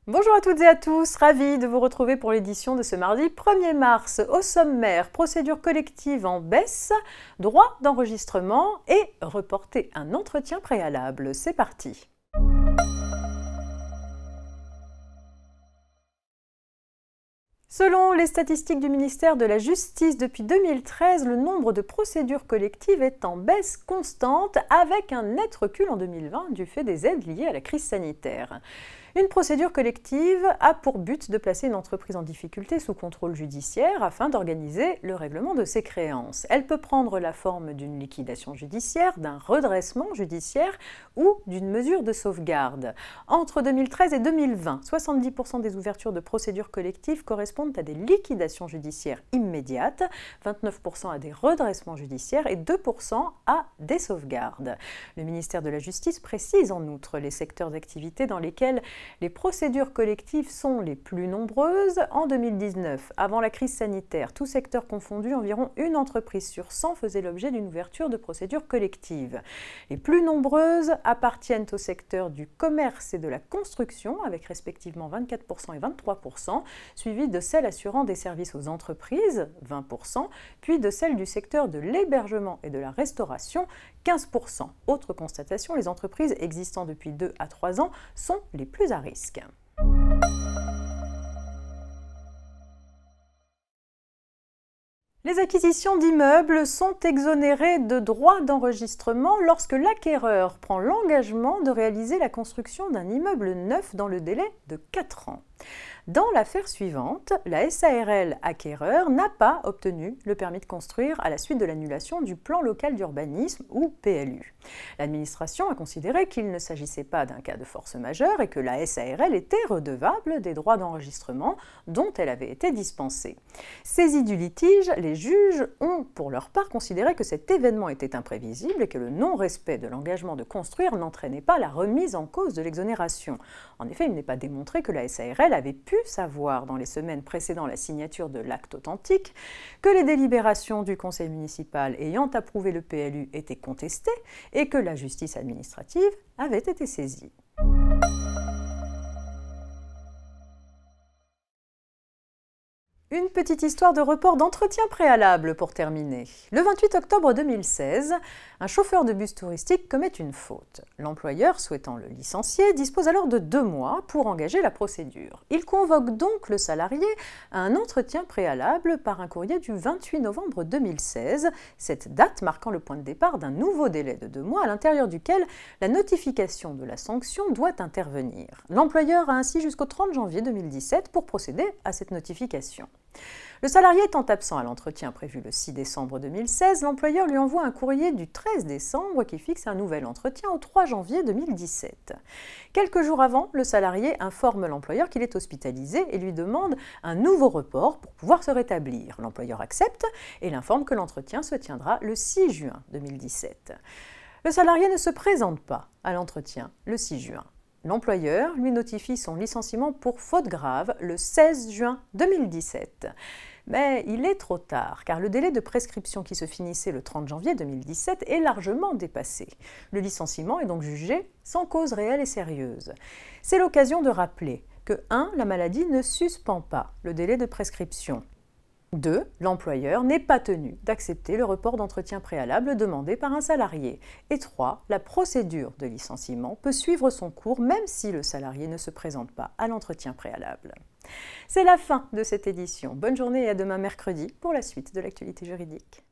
Bonjour à toutes et à tous, ravi de vous retrouver pour l'édition de ce mardi 1er mars. Au sommaire, procédure collective en baisse, droit d'enregistrement et reporter un entretien préalable. C'est parti. Selon les statistiques du ministère de la Justice, depuis 2013, le nombre de procédures collectives est en baisse constante avec un net recul en 2020 du fait des aides liées à la crise sanitaire. Une procédure collective a pour but de placer une entreprise en difficulté sous contrôle judiciaire afin d'organiser le règlement de ses créances. Elle peut prendre la forme d'une liquidation judiciaire, d'un redressement judiciaire ou d'une mesure de sauvegarde. Entre 2013 et 2020, 70% des ouvertures de procédures collectives correspondent à des liquidations judiciaires immédiates, 29% à des redressements judiciaires et 2% à des sauvegardes. Le ministère de la Justice précise en outre les secteurs d'activité dans lesquels les procédures collectives sont les plus nombreuses. En 2019, avant la crise sanitaire, tout secteur confondu, environ une entreprise sur 100 faisait l'objet d'une ouverture de procédure collective. Les plus nombreuses appartiennent au secteur du commerce et de la construction, avec respectivement 24% et 23%, suivies de celles assurant des services aux entreprises, 20%, puis de celles du secteur de l'hébergement et de la restauration, 15%. Autre constatation, les entreprises existant depuis 2 à 3 ans sont les plus à risque. Les acquisitions d'immeubles sont exonérées de droits d'enregistrement lorsque l'acquéreur prend l'engagement de réaliser la construction d'un immeuble neuf dans le délai de 4 ans. Dans l'affaire suivante, la SARL acquéreur n'a pas obtenu le permis de construire à la suite de l'annulation du plan local d'urbanisme ou PLU. L'administration a considéré qu'il ne s'agissait pas d'un cas de force majeure et que la SARL était redevable des droits d'enregistrement dont elle avait été dispensée. Saisis du litige, les juges ont pour leur part considéré que cet événement était imprévisible et que le non-respect de l'engagement de construire n'entraînait pas la remise en cause de l'exonération. En effet, il n'est pas démontré que la SARL avait pu savoir dans les semaines précédant la signature de l'acte authentique que les délibérations du conseil municipal ayant approuvé le PLU étaient contestées et que la justice administrative avait été saisie. Une petite histoire de report d'entretien préalable pour terminer. Le 28 octobre 2016, un chauffeur de bus touristique commet une faute. L'employeur, souhaitant le licencier, dispose alors de 2 mois pour engager la procédure. Il convoque donc le salarié à un entretien préalable par un courrier du 28 novembre 2016, cette date marquant le point de départ d'un nouveau délai de 2 mois à l'intérieur duquel la notification de la sanction doit intervenir. L'employeur a ainsi jusqu'au 30 janvier 2017 pour procéder à cette notification. Le salarié étant absent à l'entretien prévu le 6 décembre 2016, l'employeur lui envoie un courrier du 13 décembre qui fixe un nouvel entretien au 3 janvier 2017. Quelques jours avant, le salarié informe l'employeur qu'il est hospitalisé et lui demande un nouveau report pour pouvoir se rétablir. L'employeur accepte et l'informe que l'entretien se tiendra le 6 juin 2017. Le salarié ne se présente pas à l'entretien le 6 juin. L'employeur lui notifie son licenciement pour faute grave le 16 juin 2017. Mais il est trop tard, car le délai de prescription qui se finissait le 30 janvier 2017 est largement dépassé. Le licenciement est donc jugé sans cause réelle et sérieuse. C'est l'occasion de rappeler que 1. La maladie ne suspend pas le délai de prescription. 2. L'employeur n'est pas tenu d'accepter le report d'entretien préalable demandé par un salarié. Et 3. La procédure de licenciement peut suivre son cours même si le salarié ne se présente pas à l'entretien préalable. C'est la fin de cette édition. Bonne journée et à demain mercredi pour la suite de l'actualité juridique.